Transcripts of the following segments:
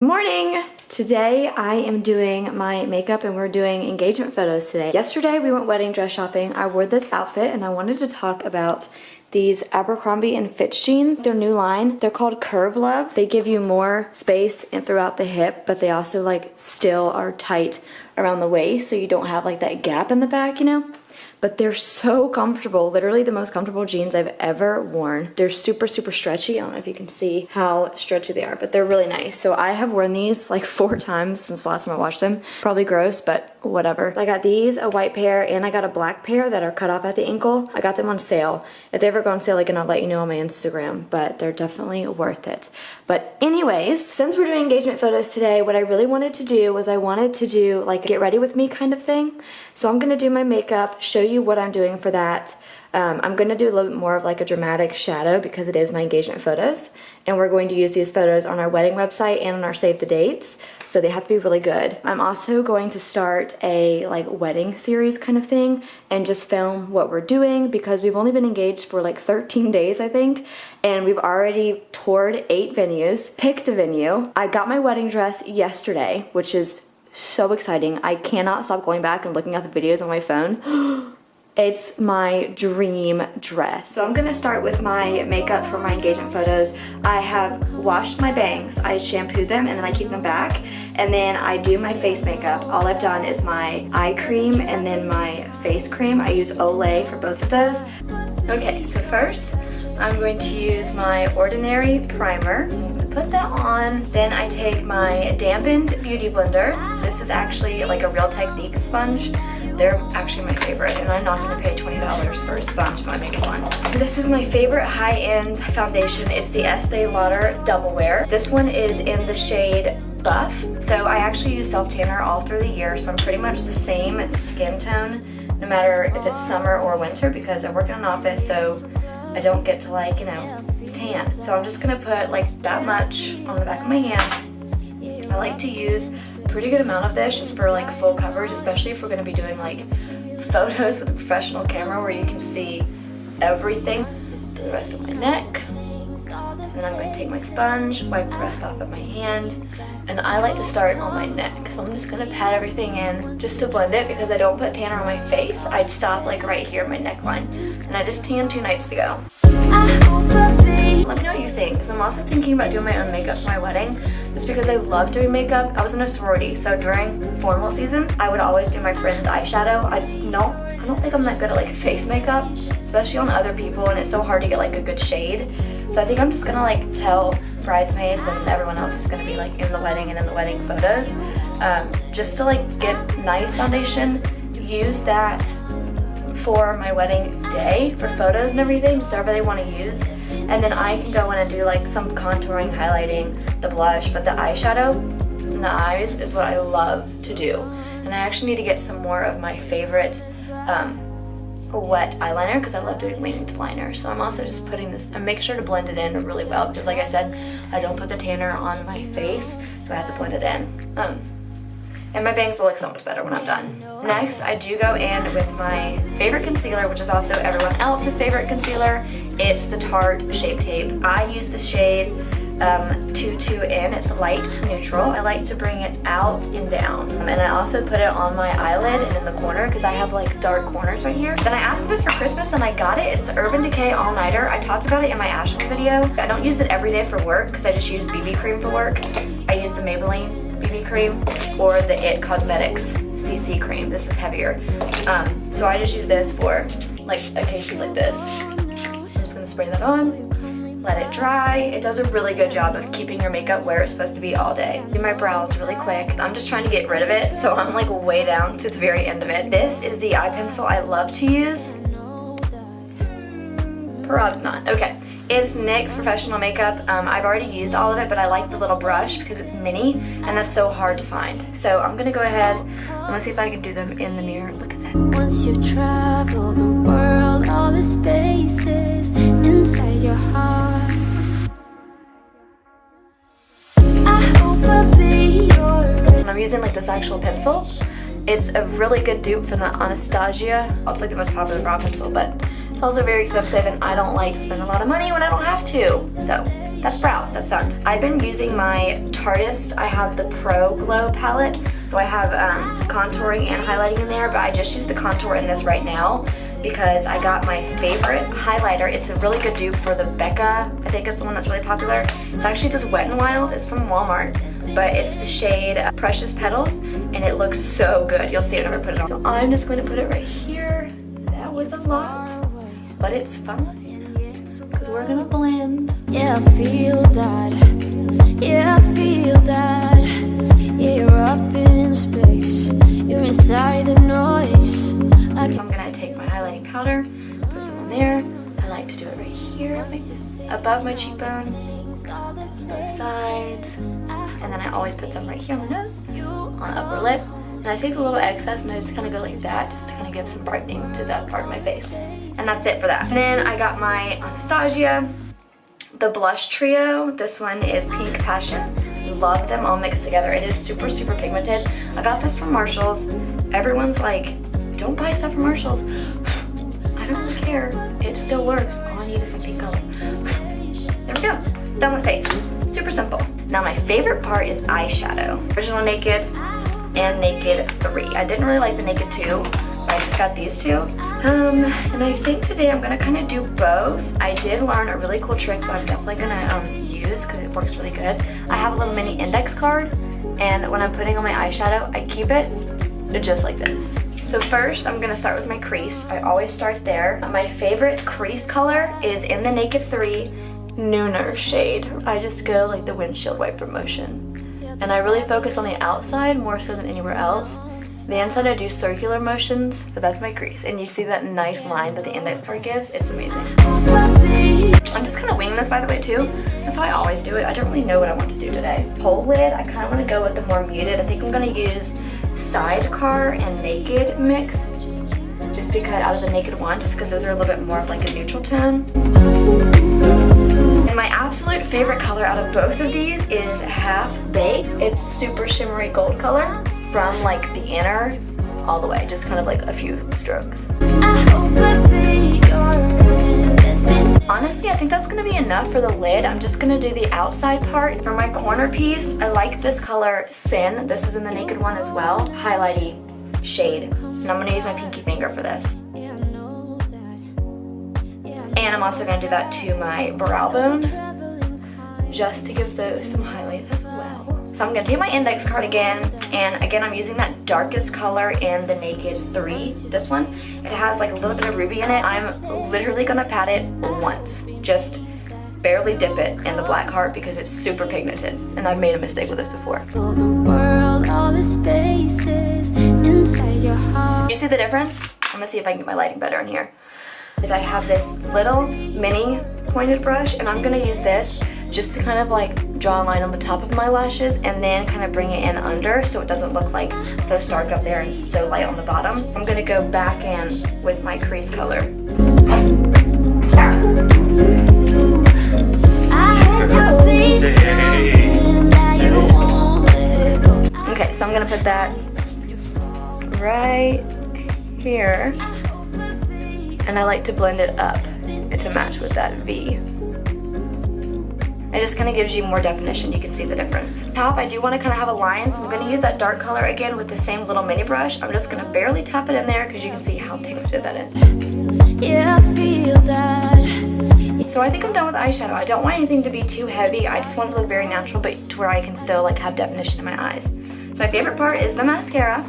Morning! Today I am doing my makeup and we're doing engagement photos today. Yesterday we went wedding dress shopping. I wore this outfit and I wanted to talk about these Abercrombie & Fitch jeans. Their new line, they're called Curve Love. They give you more space and throughout the hip, but they also like still are tight around the waist so you don't have like that gap in the back, you know? But they're so comfortable, literally the most comfortable jeans I've ever worn. They're super stretchy. I don't know if you can see how stretchy they are, but they're really nice. So I have worn these like 4 times since the last time I washed them. Probably gross, but whatever. I got these, a white pair, and I got a black pair that are cut off at the ankle. I got them on sale. If they ever go on sale, again, I'll let you know on my Instagram, but they're definitely worth it. But anyways, since we're doing engagement photos today, what I really wanted to do was I wanted to do like a get ready with me kind of thing. So I'm gonna do my makeup, show you what I'm doing for that. I'm going to do a little bit more of like a dramatic shadow because it is my engagement photos, and we're going to use these photos on our wedding website and on our save the dates, so they have to be really good. I'm also going to start a like wedding series kind of thing and just film what we're doing because we've only been engaged for like 13 days I think, and we've already toured 8 venues, picked a venue. I got my wedding dress yesterday, which is so exciting. I cannot stop going back and looking at the videos on my phone. It's my dream dress. So I'm gonna start with my makeup for my engagement photos. I have washed my bangs, I shampooed them and then I keep them back, and then I do my face makeup. All I've done is my eye cream and then my face cream. I use Olay for both of those. Okay, so first I'm going to use my Ordinary primer. So I'm gonna put that on. Then I take my dampened beauty blender. This is actually like a Real Technique sponge. They're actually my favorite, and I'm not gonna pay $20 for a sponge when I make one. This is my favorite high-end foundation. It's the Estee Lauder Double Wear. This one is in the shade Buff. So I actually use self-tanner all through the year, so I'm pretty much the same skin tone, no matter if it's summer or winter, because I work in an office, so I don't get to like, you know, tan. So I'm just gonna put like that much on the back of my hand. I like to use a pretty good amount of this just for like full coverage, especially if we're gonna be doing like photos with a professional camera where you can see everything. To the rest of my neck. And then I'm going to take my sponge, wipe the rest off of my hand, and I like to start on my neck. So I'm just going to pat everything in just to blend it because I don't put tanner on my face. I'd stop like right here in my neckline, and I just tanned 2 nights ago. Let me know what you think, because I'm also thinking about doing my own makeup for my wedding. Just because I love doing makeup. I was in a sorority, so during formal season, I would always do my friend's eyeshadow. I don't think I'm that good at like face makeup, especially on other people, and it's so hard to get like a good shade. So I think I'm just gonna like tell bridesmaids and everyone else who's gonna be like in the wedding and in the wedding photos, just to like get nice foundation, use that for my wedding day for photos and everything, just whatever they want to use. And then I can go in and do like some contouring, highlighting, the blush, but the eyeshadow and the eyes is what I love to do. And I actually need to get some more of my favorite wet eyeliner because I love doing winged liner. So I'm also just putting this, and make sure to blend it in really well because like I said, I don't put the tanner on my face, so I have to blend it in. And my bangs will look so much better when I'm done. Next, I do go in with my favorite concealer, which is also everyone else's favorite concealer. It's the Tarte Shape Tape. I use the shade 22N. It's light neutral. I like to bring it out and down. And I also put it on my eyelid and in the corner because I have like dark corners right here. Then I asked for this for Christmas and I got it. It's Urban Decay All Nighter. I talked about it in my Asheville video. I don't use it every day for work because I just use BB cream for work. I use the Maybelline BB cream or the IT Cosmetics CC cream. This is heavier. So I just use this for like occasions like this. I'm just gonna spray that on, let it dry. It does a really good job of keeping your makeup where it's supposed to be all day. Do my brows really quick. I'm just trying to get rid of it, so I'm like way down to the very end of it. This is the eye pencil I love to use. Perhaps not. Okay. It's NYX Professional Makeup. I've already used all of it, but I like the little brush because it's mini and that's so hard to find. So I'm gonna go ahead, I'm gonna see if I can do them in the mirror. Look at that. Once you've traveled the world, all the spaces inside your heart, I hope I'll be your... I'm using like this actual pencil. It's a really good dupe from the Anastasia. It's like the most popular brow pencil, but it's also very expensive and I don't like to spend a lot of money when I don't have to. So That's brows, that sucked. I've been using my Tartist. I have the Pro Glow palette, so I have contouring and highlighting in there, but I just use the contour in this right now because I got my favorite highlighter. It's a really good dupe for the Becca. I think it's the one that's really popular. It's actually just Wet n Wild. It's from Walmart, but it's the shade Precious Petals, and it looks so good. You'll see it whenever I put it on. So I'm just going to put it right here. That was a lot, but it's fine because we're gonna blend. Yeah, I feel that. Yeah, I feel that. Yeah, you're up in space. You're inside the noise. I'm gonna take my highlighting powder, put some on there. I like to do it right here, above my cheekbone, both sides, and then I always put some right here on the nose, on the upper lip. And I take a little excess and I just kind of go like that, just to kind of give some brightening to that part of my face. And that's it for that. And then I got my Anastasia, the blush trio. This one is Pink Passion. Love them all mixed together. It is super, super pigmented. I got this from Marshall's. Everyone's like, don't buy stuff from Marshall's. I don't really care. It still works. All I need is some pink color. There we go. Done with face. Super simple. Now my favorite part is eyeshadow. Original Naked and Naked 3. I didn't really like the Naked 2, but I just got these two. And I think today I'm gonna kind of do both. I did learn a really cool trick that I'm definitely gonna use because it works really good. I have a little mini index card, and when I'm putting on my eyeshadow, I keep it just like this. So first, I'm gonna start with my crease. I always start there. My favorite crease color is in the Naked 3 Nooner shade. I just go like the windshield wiper motion. And I really focus on the outside more so than anywhere else. The inside I do circular motions, but that's my crease. And you see that nice line that the index card gives? It's amazing. I'm just kind of winging this, by the way, too. That's how I always do it. I don't really know what I want to do today. Whole lid, I kind of want to go with the more muted. I think I'm going to use Sidecar and Naked mix, just because out of the Naked one, just because those are a little bit more of like a neutral tone. And my absolute favorite color out of both of these is Half Baked. It's super shimmery gold color from like the inner all the way, just kind of like a few strokes. Honestly, I think that's gonna be enough for the lid. I'm just gonna do the outside part. For my corner piece, I like this color Sin. This is in the Naked one as well. Highlighty shade. And I'm gonna use my pinky finger for this. And I'm also gonna do that to my brow bone, just to give those some highlight as well. So I'm gonna take my index card again, and again I'm using that darkest color in the Naked 3, this one. It has like a little bit of ruby in it. I'm literally gonna pat it once, just barely dip it in the black heart because it's super pigmented, and I've made a mistake with this before. You see the difference? I'm gonna see if I can get my lighting better in here. Is I have this little mini pointed brush, and I'm gonna use this just to kind of like draw a line on the top of my lashes and then kind of bring it in under so it doesn't look like so stark up there and so light on the bottom. I'm gonna go back in with my crease color. Okay, so I'm gonna put that right here, and I like to blend it up to match with that V. It just kind of gives you more definition. You can see the difference. Top, I do want to kind of have a line, so I'm going to use that dark color again with the same little mini brush. I'm just going to barely tap it in there because you can see how pigmented that is. Yeah, I feel that. So I think I'm done with eyeshadow. I don't want anything to be too heavy. I just want it to look very natural, but to where I can still like have definition in my eyes. So my favorite part is the mascara.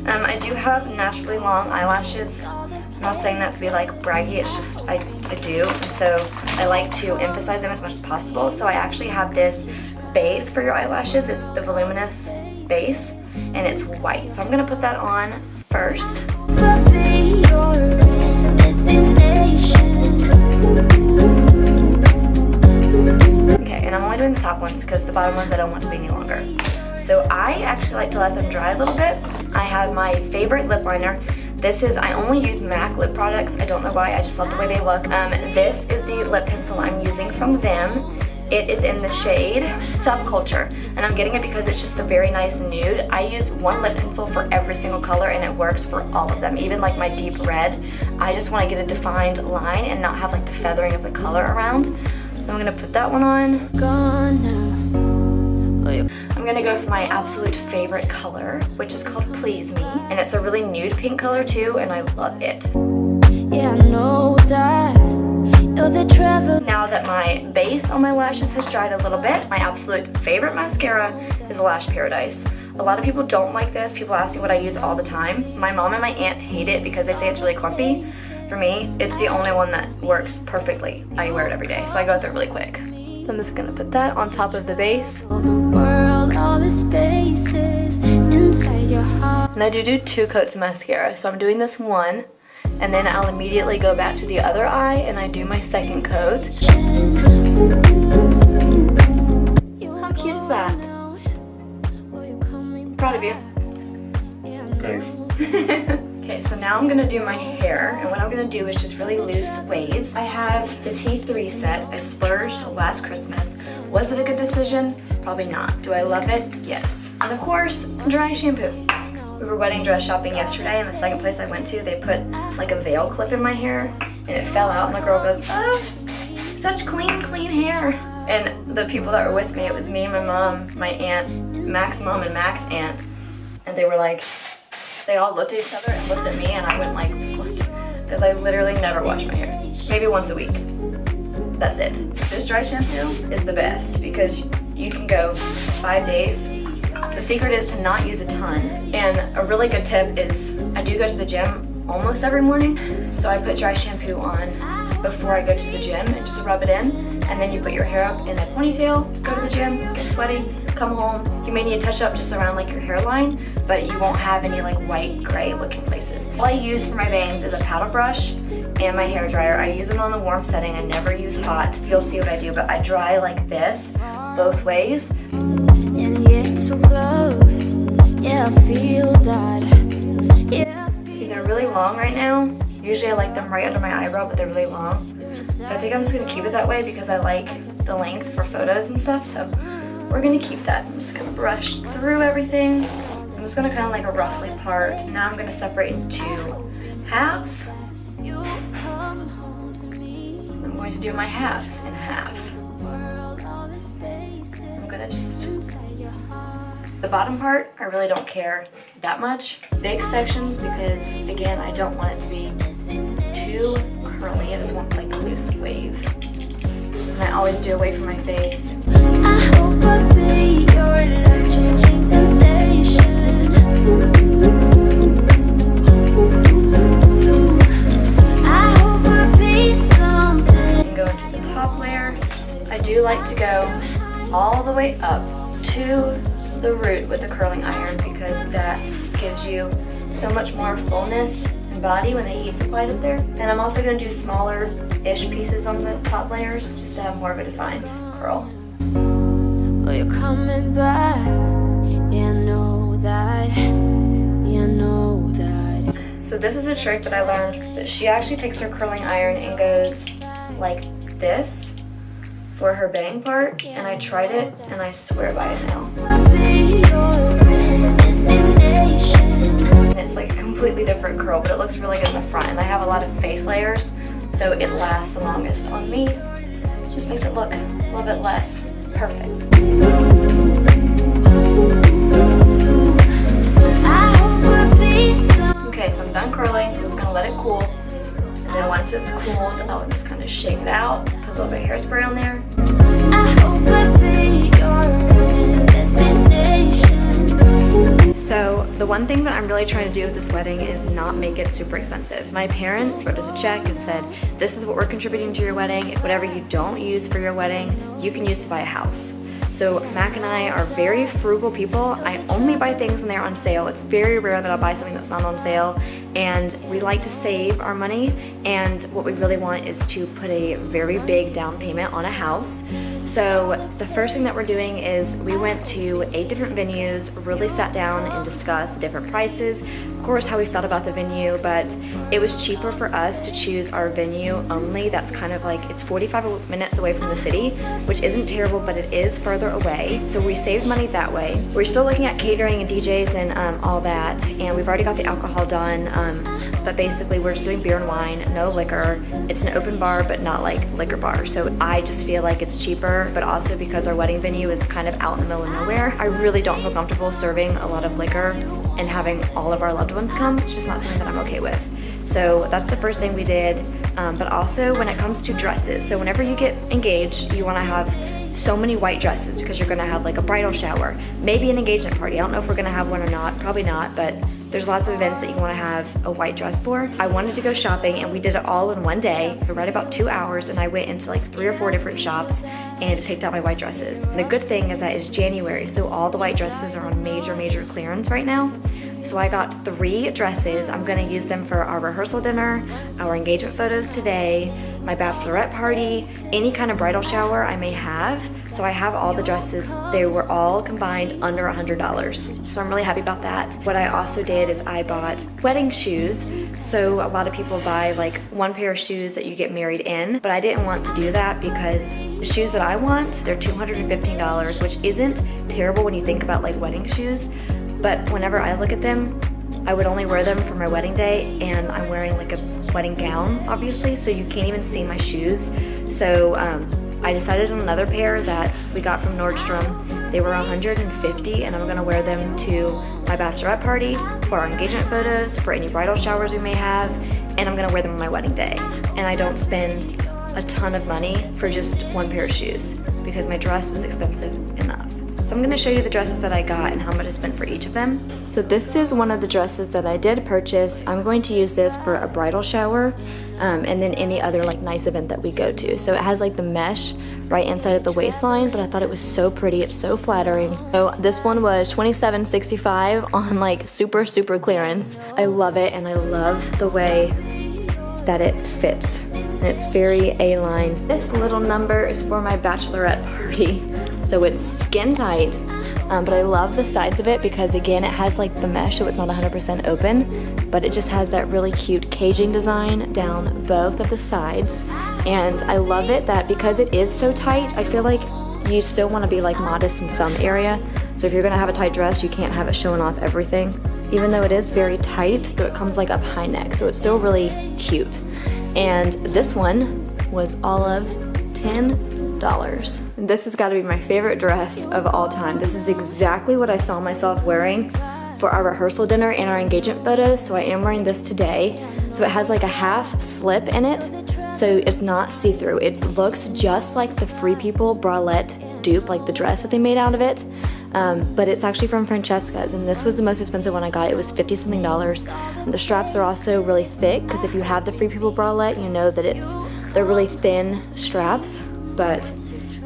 I do have naturally long eyelashes. I'm not saying that to be like braggy, it's just I do, and so I like to emphasize them as much as possible. So I actually have this base for your eyelashes. It's the voluminous base, and it's white. So I'm gonna put that on first. Okay, and I'm only doing the top ones because the bottom ones I don't want to be any longer. So I actually like to let them dry a little bit. I have my favorite lip liner. This is, I only use MAC lip products. I don't know why, I just love the way they look. This is the lip pencil I'm using from them. It is in the shade Subculture, and I'm getting it because it's just a very nice nude. I use one lip pencil for every single color, and it works for all of them, even like my deep red. I just want to get a defined line and not have like the feathering of the color around. I'm gonna put that one on. Gone now. But you I'm gonna go for my absolute favorite color, which is called Please Me. And it's a really nude pink color too, and I love it. yeah, I know that you're the travel. Now that my base on my lashes has dried a little bit, my absolute favorite mascara is Lash Paradise. A lot of people don't like this. People ask me what I use all the time. My mom and my aunt hate it because they say it's really clumpy. For me, it's the only one that works perfectly. I wear it every day, so I go through it really quick. So I'm just gonna put that on top of the base. All the world, all the spaces inside your heart. And I do 2 coats of mascara. So I'm doing this one, and then I'll immediately go back to the other eye and I do my second coat. How cute is that? I'm proud of you. Thanks. Okay, so now I'm gonna do my hair, and what I'm gonna do is just really loose waves. I have the T3 set. I splurged last Christmas. Was it a good decision? Probably not. Do I love it? Yes. And of course, dry shampoo. We were wedding dress shopping yesterday, and the second place I went to, they put like a veil clip in my hair, and it fell out, and the girl goes, "Oh, such clean hair." And the people that were with me, it was me, my mom, my aunt, Mac's mom, and Mac's aunt, and they were like, they all looked at each other and looked at me, and I went like, what? Because I literally never wash my hair. Maybe once a week. That's it. This dry shampoo is the best because you can go 5 days. The secret is to not use a ton. And a really good tip is I do go to the gym almost every morning, so I put dry shampoo on before I go to the gym and just rub it in. And then you put your hair up in a ponytail, go to the gym, get sweaty, come home. You may need to touch up just around like your hairline, but you won't have any like white, gray looking places. All I use for my bangs is a paddle brush and my hair dryer. I use it on the warm setting. I never use hot. You'll see what I do, but I dry like this both ways. And yet so close. Yeah, I feel that. Yeah, I feel See, they're really long right now. Usually I like them right under my eyebrow, but they're really long. But I think I'm just gonna keep it that way because I like the length for photos and stuff, so we're gonna keep that. I'm just gonna brush through everything. I'm just gonna kind of like a roughly part. Now I'm gonna separate into halves. you come home to me. I'm going to do my halves in half. World, all the spaces I'm gonna just, inside your heart. the bottom part, I really don't care that much. Big sections because, again, I don't want it to be too curly. I just want like a loose wave. And I always do away from my face. I hope I'll be your life-changing sensation. I hope I'll be something. And go into the top layer. I do like to go all the way up to the root with the curling iron because that gives you so much more fullness and body when the heat's applied up there. And I'm also going to do smaller-ish pieces on the top layers just to have more of a defined curl. But you're coming back. Yeah, I know that. Yeah, I know that. So this is a trick that I learned that she actually takes her curling iron and goes like this for her bang part, and I tried it and I swear by it now. I'll be your destination. And it's like a completely different curl, but it looks really good in the front, and I have a lot of face layers, so it lasts the longest on me. It just makes it look a little bit less perfect. I hope I'll be some. Okay, so I'm done curling. I'm just gonna let it cool. And then once it's cooled, I'll just kind of shake it out, put a little bit of hairspray on there. I hope I'll be your destination. So the one thing that I'm really trying to do with this wedding is not make it super expensive. My parents wrote us a check and said, this is what we're contributing to your wedding. Whatever you don't use for your wedding, you can use to buy a house. So Mac and I are very frugal people. I only buy things when they're on sale. It's very rare that I'll buy something that's not on sale. And we like to save our money. And what we really want is to put a very big down payment on a house. So the first thing that we're doing is we went to 8 different venues, really sat down and discussed the different prices, of course how we felt about the venue, but it was cheaper for us to choose our venue only. That's kind of like, it's 45 minutes away from the city, which isn't terrible, but it is further further away, so we saved money that way. We're still looking at catering and DJs and all that, and we've already got the alcohol done, but basically we're just doing beer and wine, no liquor. It's an open bar, but not like liquor bar, so I just feel like it's cheaper, but also because our wedding venue is kind of out in the middle of nowhere, I really don't feel comfortable serving a lot of liquor and having all of our loved ones come. It's just not something that I'm okay with. So that's the first thing we did, but also when it comes to dresses, so whenever you get engaged, you want to have so many white dresses because you're going to have like a bridal shower, maybe an engagement party. I don't know if we're going to have one or not, probably not, but there's lots of events that you want to have a white dress for. I wanted to go shopping and we did it all in one day for right about 2 hours, and I went into like 3 or 4 different shops and picked out my white dresses. And the good thing is that it's January, so all the white dresses are on major clearance right now. So I got 3 dresses. I'm gonna use them for our rehearsal dinner, our engagement photos today, my bachelorette party, any kind of bridal shower I may have. So I have all the dresses. They were all combined under $100. So I'm really happy about that. What I also did is I bought wedding shoes. So a lot of people buy like 1 pair of shoes that you get married in, but I didn't want to do that because the shoes that I want, they're $215, which isn't terrible when you think about like wedding shoes. But whenever I look at them, I would only wear them for my wedding day, and I'm wearing like a wedding gown, obviously, so you can't even see my shoes. So I decided on another pair that we got from Nordstrom. They were $150, and I'm gonna wear them to my bachelorette party, for our engagement photos, for any bridal showers we may have, and I'm gonna wear them on my wedding day. And I don't spend a ton of money for just 1 pair of shoes because my dress was expensive enough. So I'm gonna show you the dresses that I got and how much I spent for each of them. So this is one of the dresses that I did purchase. I'm going to use this for a bridal shower and then any other like nice event that we go to. So it has like the mesh right inside of the waistline, but I thought it was so pretty. It's so flattering. So this one was $27.65 on like super clearance. I love it, and I love the way that it fits. And it's very A-line. This little number is for my bachelorette party. So it's skin tight, but I love the sides of it because again, it has like the mesh, so it's not 100% open, but it just has that really cute caging design down both of the sides. And I love it that because it is so tight, I feel like you still want to be like modest in some area. So if you're gonna have a tight dress, you can't have it showing off everything. Even though it is very tight, so it comes like up high neck, so it's still really cute. And this one was all of $10. This has got to be my favorite dress of all time. This is exactly what I saw myself wearing for our rehearsal dinner and our engagement photos, so I am wearing this today. So it has like a half slip in it, so it's not see-through. It looks just like the Free People bralette dupe, like the dress that they made out of it. But it's actually from Francesca's, and this was the most expensive one I got. It was $50-something. The straps are also really thick, because if you have the Free People bralette, you know that they're really thin straps, but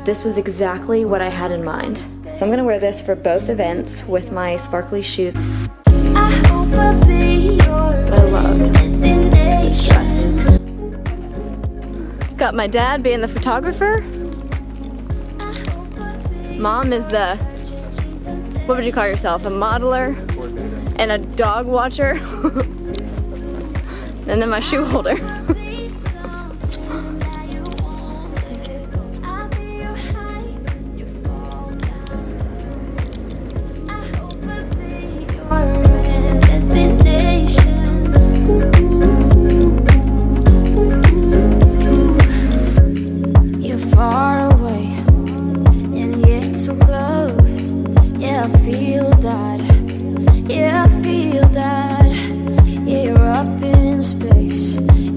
this was exactly what I had in mind. So I'm gonna wear this for both events with my sparkly shoes. But I love this dress. Got my dad being the photographer. Mom is the, what would you call yourself? A modeler and a dog watcher. And then my shoe holder.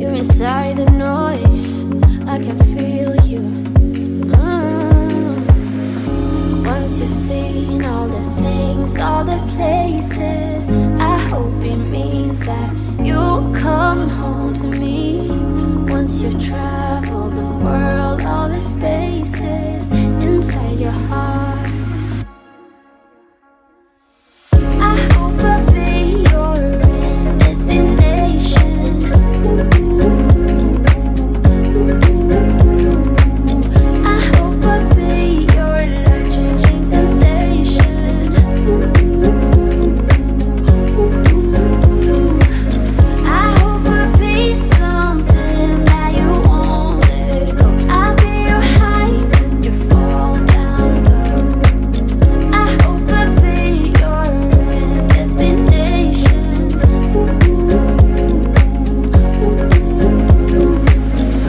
Inside the noise, I can feel you. Once you've seen all the things, all the places, I hope it means that you'll come home to me. Once you've traveled the world, all the spaces inside your heart.